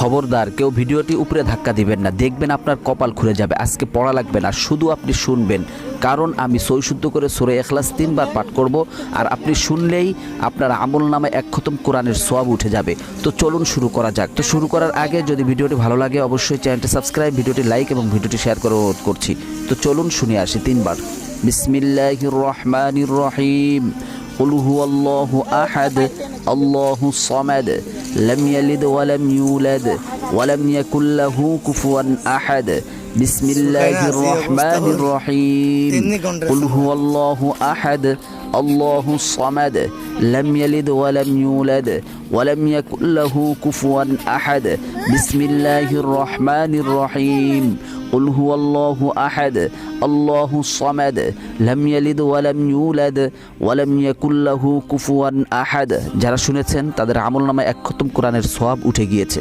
খবরদার কেউ ভিডিওটি উপরে ধাক্কা দিবেন না, দেখবেন আপনার কপাল খুলে যাবে। আজকে পড়া লাগবে না, শুধু আপনি শুনবেন, কারণ আমি সই শুদ্ধ করে সূরা ইখলাস 3 বার পাঠ করব, আর আপনি শুনলেই আপনার আমল নামায় 1 খতম কোরআনের সওয়াব উঠে যাবে। তো চলুন শুরু করা যাক। তো শুরু করার আগে যদি ভিডিওটি ভালো লাগে অবশ্যই চ্যানেলটি সাবস্ক্রাইব, ভিডিওটি লাইক এবং ভিডিওটি শেয়ার করে অনুরোধ করছি। তো চলুন শুনে আসি 3 বার। বিসমিল্লাহির রহমানির রহিম। قل هو الله أحد الله الصمد لم يلد ولم يولد ولم يكن له كفوا أحد بسم الله الرحمن الرحيم قل هو الله أحد الله الصمد لم يلد ولم يولد ولم يكن له كفوا أحد بسم الله الرحمن الرحيم قل هو الله أحد الله الصمد لم يلد ولم يولد ولم يكن له كفوا أحد। যারা শুনেছেন তাদের আমলনামায় 1 খতম কোরআনের সওয়াব উঠে গিয়েছে।